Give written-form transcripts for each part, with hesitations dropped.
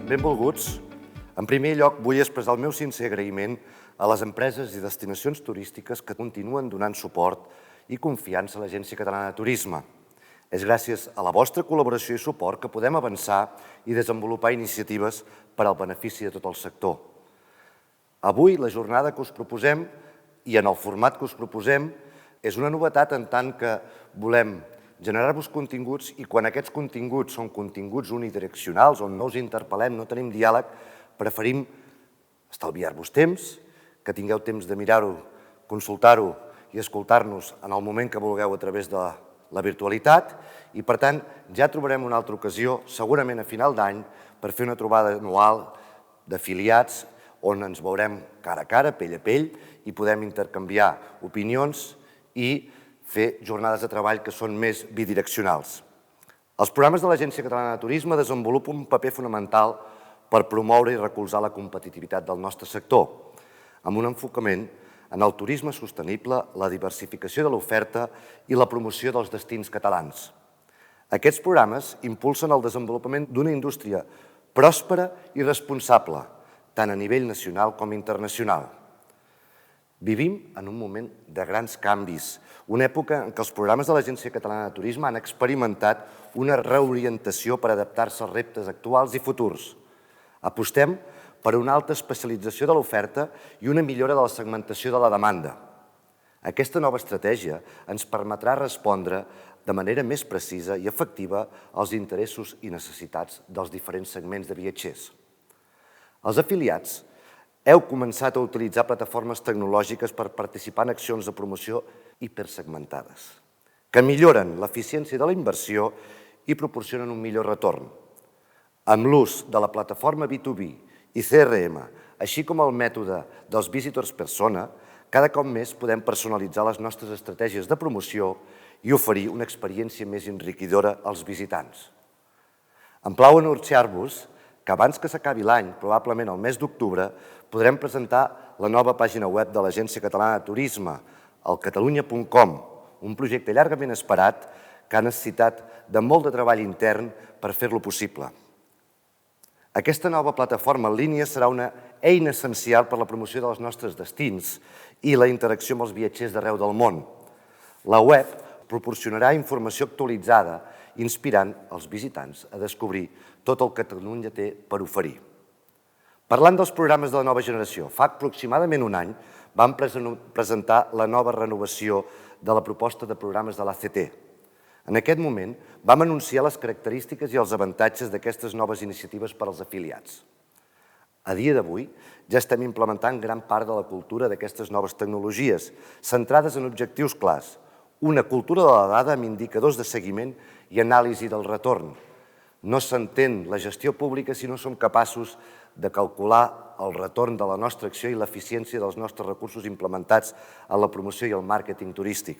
Benvolguts. En primer lloc, vull expressar el meu sincer agraïment a les empreses i destinacions turístiques que continuen donant suport i confiança a l'Agència Catalana de Turisme. És gràcies a la vostra col·laboració i suport que podem avançar i desenvolupar iniciatives per al benefici de tot el sector. Avui, la jornada que us proposem i en el format que us proposem és una novetat en tant que volem generar-vos continguts i quan aquests continguts són continguts unidireccionals, on no us interpel·lem, no tenim diàleg, preferim estalviar-vos temps, que tingueu temps de mirar-ho, consultar-ho i escoltar-nos en el moment que vulgueu a través de la virtualitat i, per tant, ja trobarem una altra ocasió, segurament a final d'any, per fer una trobada anual d'afiliats on ens veurem cara a cara, pell a pell, i podem intercanviar opinions i fer jornades de treball que són més bidireccionals. Els programes de l'Agència Catalana de Turisme desenvolupen un paper fonamental per promoure i recolzar la competitivitat del nostre sector, amb un enfocament en el turisme sostenible, la diversificació de l'oferta i la promoció dels destins catalans. Aquests programes impulsen el desenvolupament d'una indústria pròspera i responsable, tant a nivell nacional com internacional. Vivim en un moment de grans canvis, una època en què els programes de l'Agència Catalana de Turisme han experimentat una reorientació per adaptar-se als reptes actuals i futurs. Apostem per una alta especialització de l'oferta i una millora de la segmentació de la demanda. Aquesta nova estratègia ens permetrà respondre de manera més precisa i efectiva als interessos i necessitats dels diferents segments de viatgers. Els afiliats heu començat a utilitzar plataformes tecnològiques per participar en accions de promoció hipersegmentades, que milloren l'eficiència de la inversió i proporcionen un millor retorn. Amb l'ús de la plataforma B2B i CRM, així com el mètode dels visitors persona, cada cop més podem personalitzar les nostres estratègies de promoció i oferir una experiència més enriquidora als visitants. Em plau anunciar-vos que abans que s'acabi l'any, probablement el mes d'octubre, podrem presentar la nova pàgina web de l'Agència Catalana de Turisme, el catalunya.com, un projecte llargament esperat que ha necessitat de molt de treball intern per fer-lo possible. Aquesta nova plataforma en línia serà una eina essencial per a la promoció dels nostres destins i la interacció amb els viatgers d'arreu del món. La web proporcionarà informació actualitzada, inspirant els visitants a descobrir tot el que Catalunya té per oferir. Parlant dels programes de la nova generació, fa aproximadament un any vam presentar la nova renovació de la proposta de programes de l'ACT. En aquest moment vam anunciar les característiques i els avantatges d'aquestes noves iniciatives per als afiliats. A dia d'avui ja estem implementant gran part de la cultura d'aquestes noves tecnologies, centrades en objectius clars, una cultura de la dada amb indicadors de seguiment i anàlisi del retorn. No s'entén la gestió pública si no som capaços de calcular el retorn de la nostra acció i l'eficiència dels nostres recursos implementats en la promoció i el màrqueting turístic.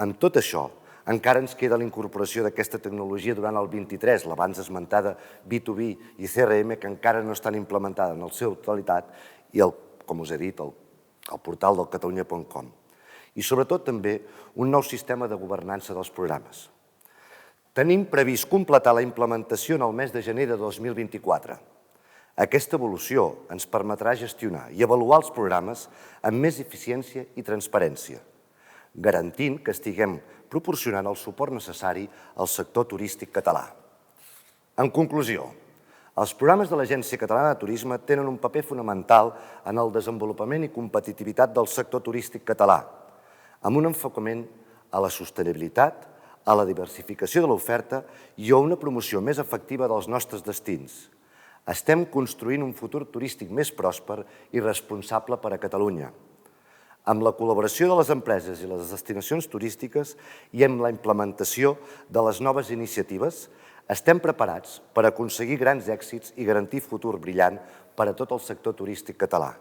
Amb tot això, encara ens queda la incorporació d'aquesta tecnologia durant el 23, l'abans esmentada B2B i CRM, que encara no estan implementades en la seva totalitat, i, com us he dit, el portal del catalunya.com. I sobretot també un nou sistema de governança dels programes. Tenim previst completar la implementació en el mes de gener de 2024. Aquesta evolució ens permetrà gestionar i avaluar els programes amb més eficiència i transparència, garantint que estiguem proporcionant el suport necessari al sector turístic català. En conclusió, els programes de l'Agència Catalana de Turisme tenen un paper fonamental en el desenvolupament i competitivitat del sector turístic català, amb un enfocament a la sostenibilitat, a la diversificació de l'oferta i a una promoció més efectiva dels nostres destins. Estem construint un futur turístic més pròsper i responsable per a Catalunya. Amb la col·laboració de les empreses i les destinacions turístiques i amb la implementació de les noves iniciatives, estem preparats per aconseguir grans èxits i garantir futur brillant per a tot el sector turístic català.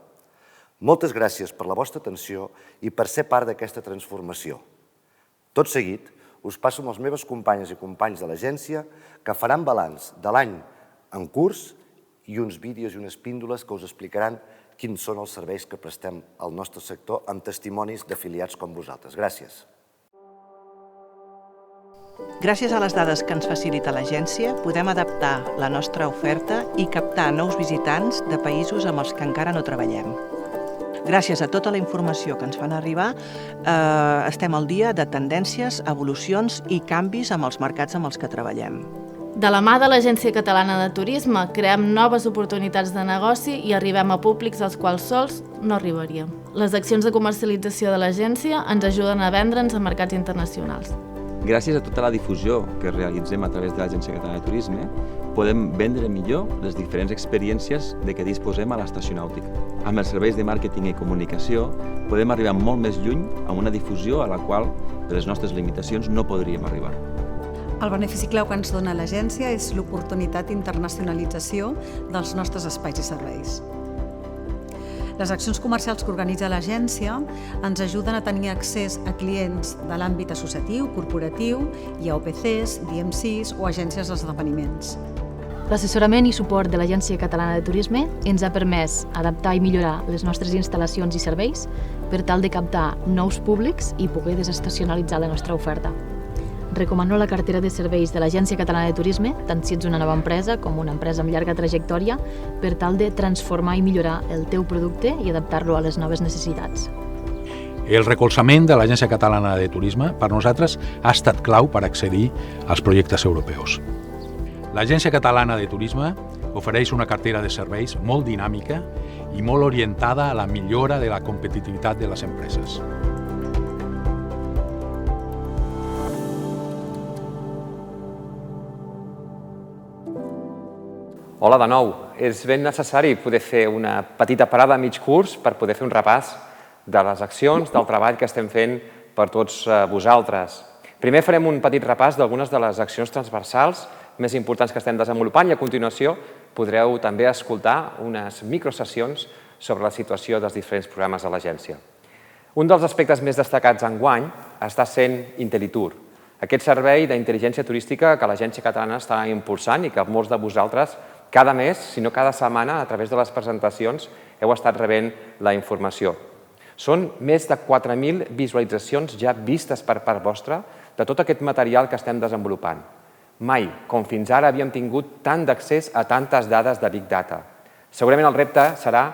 Moltes gràcies per la vostra atenció i per ser part d'aquesta transformació. Tot seguit, us passo amb les meves companyes i companys de l'agència que faran balanç de l'any en curs i uns vídeos i unes píndoles que us explicaran quins són els serveis que prestem al nostre sector amb testimonis d'afiliats com vosaltres. Gràcies. Gràcies a les dades que ens facilita l'agència, podem adaptar la nostra oferta i captar nous visitants de països amb els que encara no treballem. Gràcies a tota la informació que ens fan arribar, estem al dia de tendències, evolucions i canvis amb els mercats amb els que treballem. De la mà de l'Agència Catalana de Turisme, creem noves oportunitats de negoci i arribem a públics als quals sols no arribaríem. Les accions de comercialització de l'agència ens ajuden a vendre'ns a mercats internacionals. Gràcies a tota la difusió que realitzem a través de l'Agència Catalana de Turisme, podem vendre millor les diferents experiències de què disposem a l'estació nàutica. Amb els serveis de màrqueting i comunicació podem arribar molt més lluny amb una difusió a la qual, per les nostres limitacions, no podríem arribar. El benefici clau que ens dona l'agència és l'oportunitat d'internacionalització dels nostres espais i serveis. Les accions comercials que organitza l'agència ens ajuden a tenir accés a clients de l'àmbit associatiu, corporatiu i a OPCs, DMCs o agències d'esdeveniments. L'assessorament i suport de l'Agència Catalana de Turisme ens ha permès adaptar i millorar les nostres instal·lacions i serveis per tal de captar nous públics i poder desestacionalitzar la nostra oferta. Recomano la cartera de serveis de l'Agència Catalana de Turisme, tant si ets una nova empresa com una empresa amb llarga trajectòria, per tal de transformar i millorar el teu producte i adaptar-lo a les noves necessitats. El recolzament de l'Agència Catalana de Turisme per nosaltres ha estat clau per accedir als projectes europeus. L'Agència Catalana de Turisme ofereix una cartera de serveis molt dinàmica i molt orientada a la millora de la competitivitat de les empreses. Hola de nou. És ben necessari poder fer una petita parada a mig curs per poder fer un repàs de les accions, del treball que estem fent per tots vosaltres. Primer farem un petit repàs d'algunes de les accions transversals més importants que estem desenvolupant i a continuació podreu també escoltar unes microsessions sobre la situació dels diferents programes de l'agència. Un dels aspectes més destacats enguany està sent IntelliTour, aquest servei d'intel·ligència turística que l'Agència Catalana està impulsant i que molts de vosaltres cada mes, si no cada setmana, a través de les presentacions, heu estat rebent la informació. Són més de 4.000 visualitzacions ja vistes per part vostra de tot aquest material que estem desenvolupant. Mai, com fins ara, havíem tingut tant d'accés a tantes dades de Big Data. Segurament el repte serà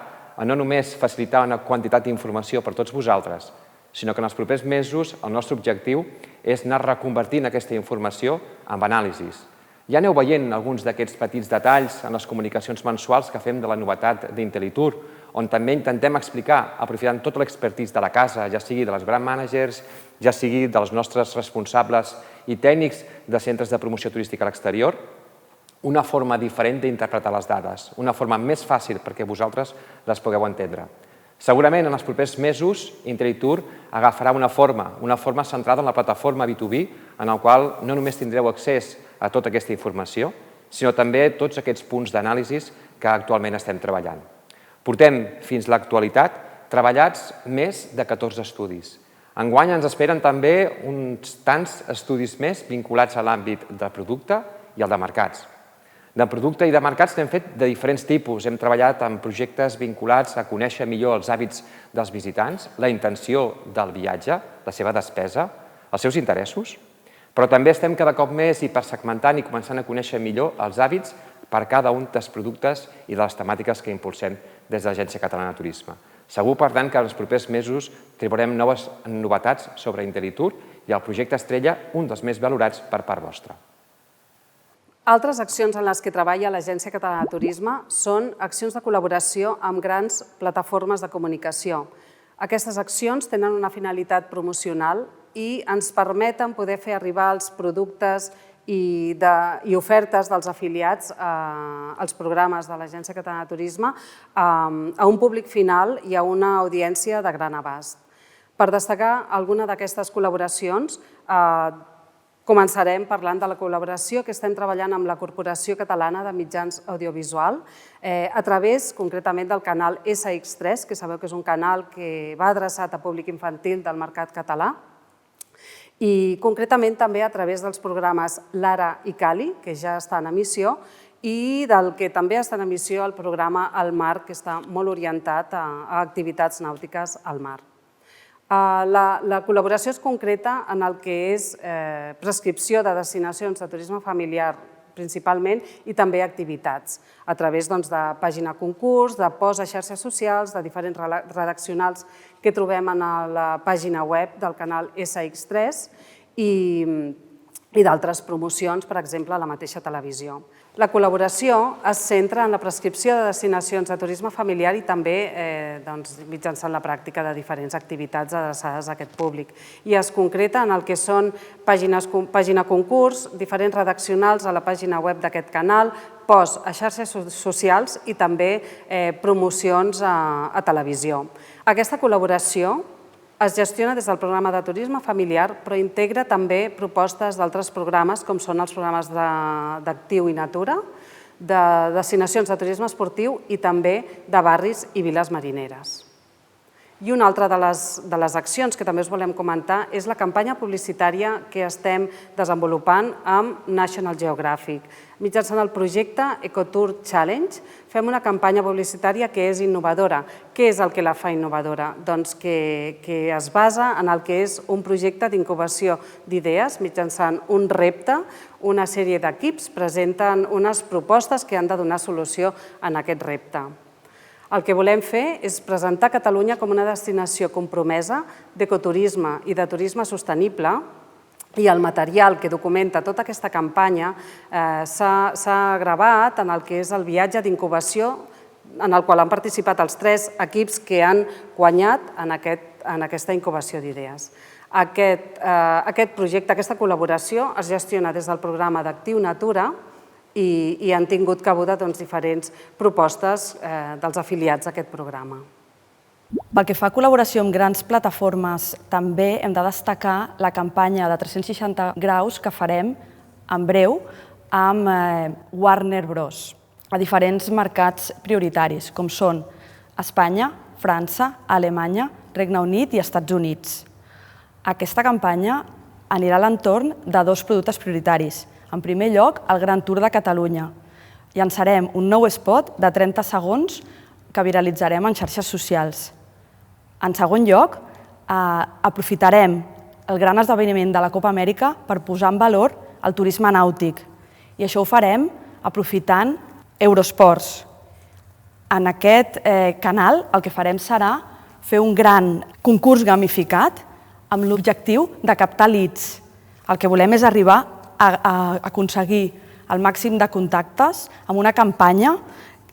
no només facilitar una quantitat d'informació per tots vosaltres, sinó que en els propers mesos el nostre objectiu és anar reconvertint aquesta informació en anàlisis. Ja aneu veient alguns d'aquests petits detalls en les comunicacions mensuals que fem de la novetat d'IntelliTour, on també intentem explicar, aprofitant tota l'expertise de la casa, ja sigui de les brand managers, ja sigui dels nostres responsables i tècnics de centres de promoció turística a l'exterior, una forma diferent d'interpretar les dades, una forma més fàcil perquè vosaltres les pugueu entendre. Segurament en els propers mesos IntelliTour agafarà una forma centrada en la plataforma B2B, en el qual no només tindreu accés a tota aquesta informació, sinó també tots aquests punts d'anàlisis que actualment estem treballant. Portem fins a l'actualitat treballats més de 14 estudis. Enguany ens esperen també uns tants estudis més vinculats a l'àmbit de producte i al de mercats. De producte i de mercats n'hem fet de diferents tipus. Hem treballat en projectes vinculats a conèixer millor els hàbits dels visitants, la intenció del viatge, la seva despesa, els seus interessos, però també estem cada cop més hipersegmentant i començant a conèixer millor els hàbits per cada un dels productes i de les temàtiques que impulsem des de l'Agència Catalana de Turisme. Segur, per tant, que en els propers mesos trobarem noves novetats sobre IntelliTour i el projecte estrella, un dels més valorats per part vostra. Altres accions en les que treballa l'Agència Catalana de Turisme són accions de col·laboració amb grans plataformes de comunicació. Aquestes accions tenen una finalitat promocional i ens permeten poder fer arribar els productes i ofertes dels afiliats als programes de l'Agència Catalana de Turisme a un públic final i a una audiència de gran abast. Per destacar alguna d'aquestes col·laboracions, començarem parlant de la col·laboració que estem treballant amb la Corporació Catalana de Mitjans Audiovisual a través, concretament, del canal SX3, que sabeu que és un canal que va adreçat a públic infantil del mercat català, i concretament també a través dels programes Lara i Cali, que ja està en emissió, i del que també està en emissió el programa Al Mar, que està molt orientat a activitats nàutiques al mar. La col·laboració es concreta en el que és prescripció de destinacions de turisme familiar principalment i també activitats a través de pàgina concurs, de posts a xarxes socials, de diferents redaccionals que trobem a la pàgina web del canal SX3 i d'altres promocions, per exemple, a la mateixa televisió. La col·laboració es centra en la prescripció de destinacions de turisme familiar i també mitjançant la pràctica de diferents activitats adreçades a aquest públic. I es concreta en el que són pàgina concurs, diferents redaccionals a la pàgina web d'aquest canal, posts a xarxes socials i també promocions a televisió. Aquesta col·laboració es gestiona des del programa de turisme familiar, però integra també propostes d'altres programes, com són els programes d'Actiu i Natura, de destinacions de turisme esportiu i també de barris i viles marineres. I una altra de les accions que també us volem comentar és la campanya publicitària que estem desenvolupant amb National Geographic. Mitjançant el projecte EcoTour Challenge fem una campanya publicitària que és innovadora. Què és el que la fa innovadora? Doncs que es basa en el que és un projecte d'incubació d'idees mitjançant un repte. Una sèrie d'equips presenten unes propostes que han de donar solució a aquest repte. El que volem fer és presentar Catalunya com una destinació compromesa d'ecoturisme i de turisme sostenible i el material que documenta tota aquesta campanya s'ha gravat en el que és el viatge d'incubació en el qual han participat els 3 equips que han guanyat en aquesta incubació d'idees. Aquest projecte, aquesta col·laboració es gestiona des del programa d'Actiu Natura i han tingut cabuda diferents propostes dels afiliats a aquest programa. Pel que fa a col·laboració amb grans plataformes, també hem de destacar la campanya de 360 graus que farem en breu amb Warner Bros. A diferents mercats prioritaris, com són Espanya, França, Alemanya, Regne Unit i Estats Units. Aquesta campanya anirà a l'entorn de 2 productes prioritaris. En primer lloc, el Gran Tour de Catalunya. Llançarem un nou spot de 30 segons que viralitzarem en xarxes socials. En segon lloc, aprofitarem el gran esdeveniment de la Copa Amèrica per posar en valor el turisme nàutic. I això ho farem aprofitant Eurosports. En aquest canal el que farem serà fer un gran concurs gamificat amb l'objectiu de captar leads. El que volem és arribar a aconseguir el màxim de contactes amb una campanya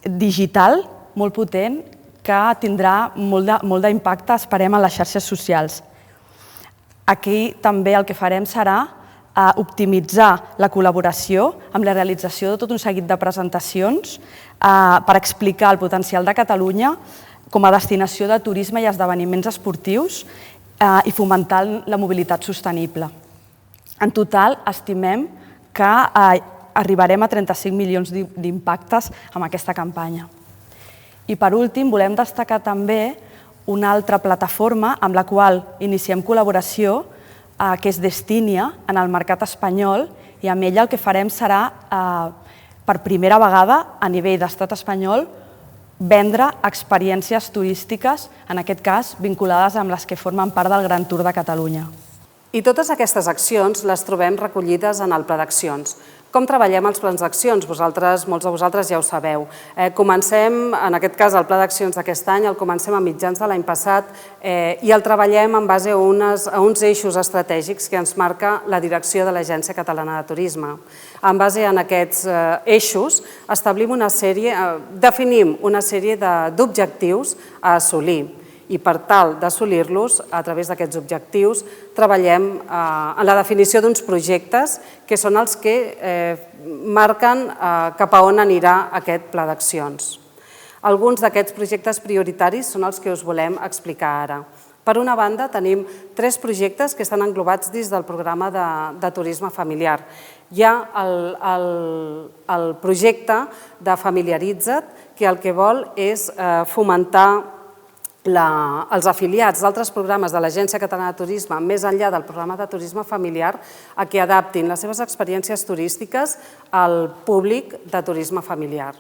digital molt potent que tindrà molt d'impacte, esperem, en les xarxes socials. Aquí també el que farem serà optimitzar la col·laboració amb la realització de tot un seguit de presentacions per explicar el potencial de Catalunya com a destinació de turisme i esdeveniments esportius i fomentar la mobilitat sostenible. En total, estimem que arribarem a 35 milions d'impactes amb aquesta campanya. I per últim, volem destacar també una altra plataforma amb la qual iniciem col·laboració, que és Destinia, en el mercat espanyol, i amb ella el que farem serà, per primera vegada, a nivell d'estat espanyol, vendre experiències turístiques, en aquest cas vinculades amb les que formen part del Gran Tour de Catalunya. I totes aquestes accions les trobem recollides en el Pla d'Accions. Com treballem els plans d'accions? Molts de vosaltres ja ho sabeu. Comencem, en aquest cas, el Pla d'Accions d'aquest any, el comencem a mitjans de l'any passat i el treballem en base a uns eixos estratègics que ens marca la direcció de l'Agència Catalana de Turisme. En base a aquests eixos, definim una sèrie d'objectius a assolir. I per tal d'assolir-los, a través d'aquests objectius, treballem en la definició d'uns projectes que són els que marquen cap a on anirà aquest pla d'accions. Alguns d'aquests projectes prioritaris són els que us volem explicar ara. Per una banda, tenim 3 projectes que estan englobats dins del programa de turisme familiar. Hi ha el projecte de Familiaritza't, que el que vol és fomentar els afiliats d'altres programes de l'Agència Catalana de Turisme, més enllà del programa de turisme familiar, a que adaptin les seves experiències turístiques al públic de turisme familiar.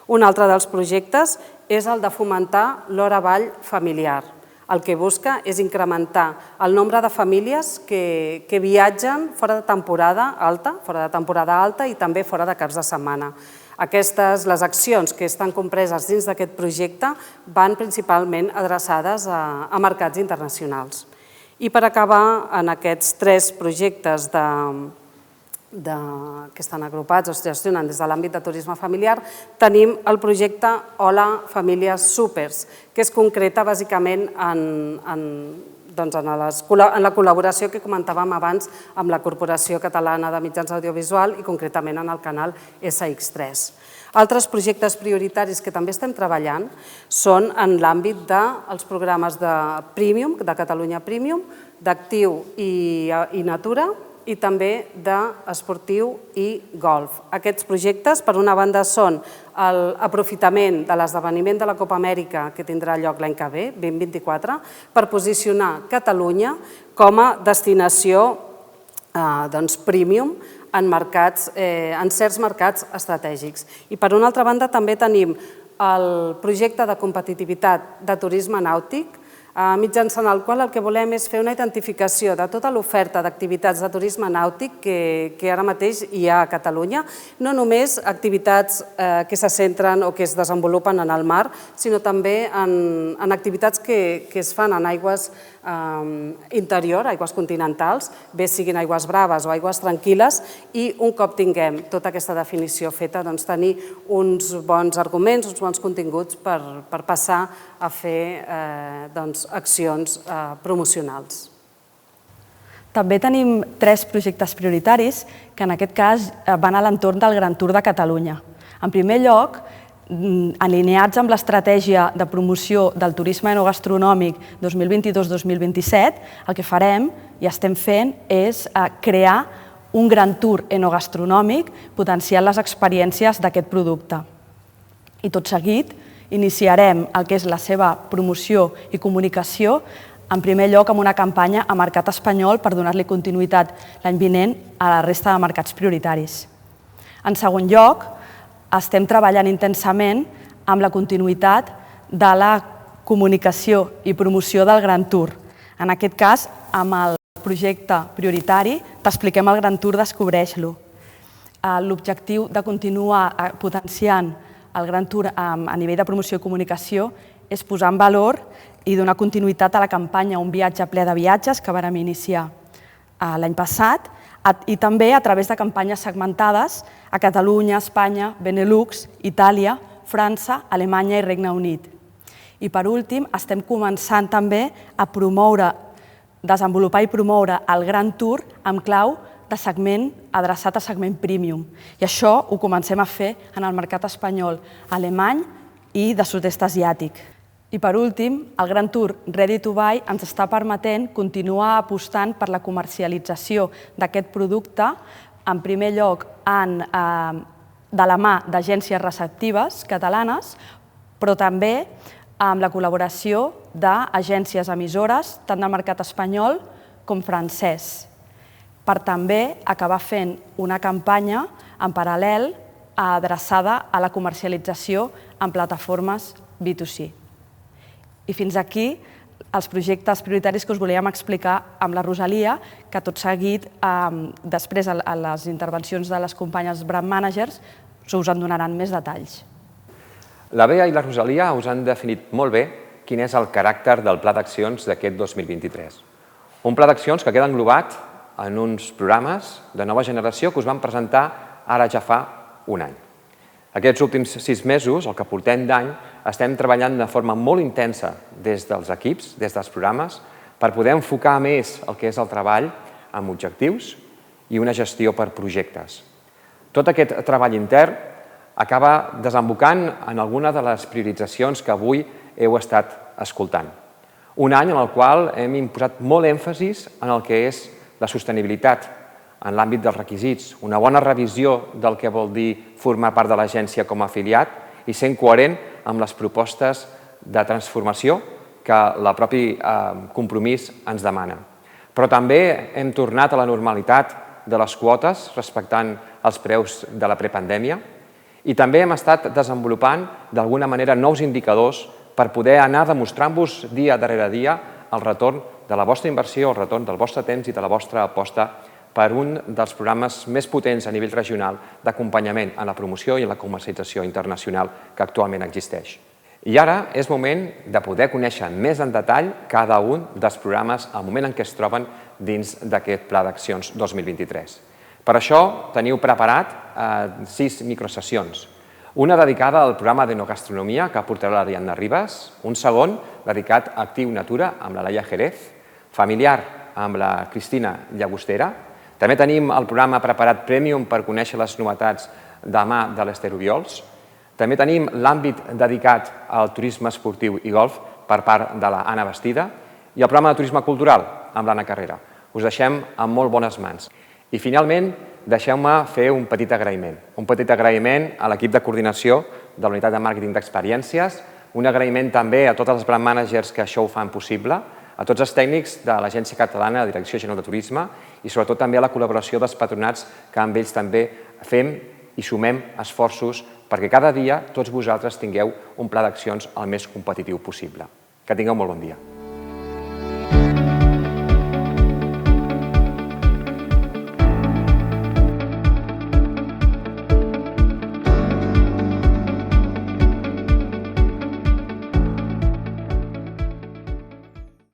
Un altre dels projectes és el de fomentar l'hora ball familiar. El que busca és incrementar el nombre de famílies que viatgen fora de temporada alta i també fora de caps de setmana. Les accions que estan compreses dins d'aquest projecte van principalment adreçades a mercats internacionals. I per acabar, en aquests 3 projectes que estan agrupats o es gestionen des de l'àmbit de turisme familiar, tenim el projecte Hola Famílies Súpers, que es concreta bàsicament en la col·laboració que comentàvem abans amb la Corporació Catalana de Mitjans Audiovisuals i concretament en el canal SX3. Altres projectes prioritaris que també estem treballant són en l'àmbit dels programes de Premium, de Catalunya Premium, d'Actiu i Natura, i també d'esportiu i golf. Aquests projectes, per una banda, són l'aprofitament de l'esdeveniment de la Copa Amèrica que tindrà lloc l'any que ve, 2024, per posicionar Catalunya com a destinació premium en certs mercats estratègics. I per una altra banda també tenim el projecte de competitivitat de turisme nàutic, mitjançant el qual el que volem és fer una identificació de tota l'oferta d'activitats de turisme nàutic que ara mateix hi ha a Catalunya, no només activitats que se centren o que es desenvolupen en el mar, sinó també en activitats que es fan en aigües interior, aigües continentals, bé siguin aigües braves o aigües tranquil·les, i un cop tinguem tota aquesta definició feta, tenir uns bons arguments, uns bons continguts per passar a fer accions promocionals. També tenim 3 projectes prioritaris que en aquest cas van a l'entorn del Gran Tour de Catalunya. En primer lloc, alineats amb l'estratègia de promoció del turisme enogastronòmic 2022-2027, el que farem i estem fent és crear un gran tour enogastronòmic potenciant les experiències d'aquest producte. I tot seguit iniciarem el que és la seva promoció i comunicació, en primer lloc amb una campanya a mercat espanyol per donar-li continuïtat l'any vinent a la resta de mercats prioritaris. En segon lloc, estem treballant intensament amb la continuïtat de la comunicació i promoció del Gran Tour. En aquest cas, amb el projecte prioritari, t'expliquem el Gran Tour Descobreix-lo. L'objectiu de continuar potenciant el Gran Tour a nivell de promoció i comunicació és posar en valor i donar continuïtat a la campanya Un viatge ple de viatges que vàrem iniciar l'any passat i també a través de campanyes segmentades a Catalunya, Espanya, Benelux, Itàlia, França, Alemanya i Regne Unit. I per últim, estem començant també a desenvolupar i promoure el Gran Tour amb clau de segment adreçat a segment premium. I això ho comencem a fer en el mercat espanyol, alemany i de sud-est asiàtic. I per últim, el Gran Tour Ready to Buy ens està permetent continuar apostant per la comercialització d'aquest producte, en primer lloc de la mà d'agències receptives catalanes, però també amb la col·laboració d'agències emissores tant del mercat espanyol com francès, per també acabar fent una campanya en paral·lel adreçada a la comercialització en plataformes B2C. I fins aquí els projectes prioritaris que us volíem explicar amb la Rosalia, que tot seguit, després a les intervencions de les companyes brand managers, us en donaran més detalls. La Bea i la Rosalia us han definit molt bé quin és el caràcter del Pla d'Accions d'aquest 2023. Un pla d'accions que queda englobat en uns programes de nova generació que us van presentar ara ja fa un any. Aquests últims 6 mesos, el que portem d'any, estem treballant de forma molt intensa des dels equips, des dels programes, per poder enfocar més el que és el treball amb objectius i una gestió per projectes. Tot aquest treball intern acaba desembocant en alguna de les prioritzacions que avui heu estat escoltant. Un any en el qual hem imposat molt èmfasis en el que és la sostenibilitat en l'àmbit dels requisits, una bona revisió del que vol dir formar part de l'agència com a afiliat i sent coherent amb les propostes de transformació que el propi compromís ens demana. Però també hem tornat a la normalitat de les quotes respectant els preus de la prepandèmia i també hem estat desenvolupant d'alguna manera nous indicadors per poder anar demostrant-vos dia darrere dia el retorn de la vostra inversió, el retorn del vostre temps i de la vostra aposta per un dels programes més potents a nivell regional d'acompanyament en la promoció i en la comercialització internacional que actualment existeix. I ara és moment de poder conèixer més en detall cada un dels programes al moment en què es troben dins d'aquest Pla d'Accions 2023. Per això teniu preparat 6 microsessions. Una dedicada al programa d'enogastronomia que portarà l'Ariadna Ribas, un segon dedicat a Actiu Natura amb la Laia Jerez, familiar amb la Cristina Llagostera. També tenim el programa preparat Premium per conèixer les novetats de mà de l'Ester Obiols. També tenim l'àmbit dedicat al turisme esportiu i golf per part de l'Anna Bastida i el programa de turisme cultural amb l'Anna Carrera. Us deixem en molt bones mans. I finalment, deixeu-me fer un petit agraïment. Un petit agraïment a l'equip de coordinació de la Unitat de Màrqueting d'Experiències, un agraïment també a tots els brand managers que això ho fan possible, a tots els tècnics de l'Agència Catalana de Direcció General de Turisme i sobretot també a la col·laboració dels patronats que amb ells també fem i sumem esforços perquè cada dia tots vosaltres tingueu un pla d'accions el més competitiu possible. Que tingueu molt bon dia.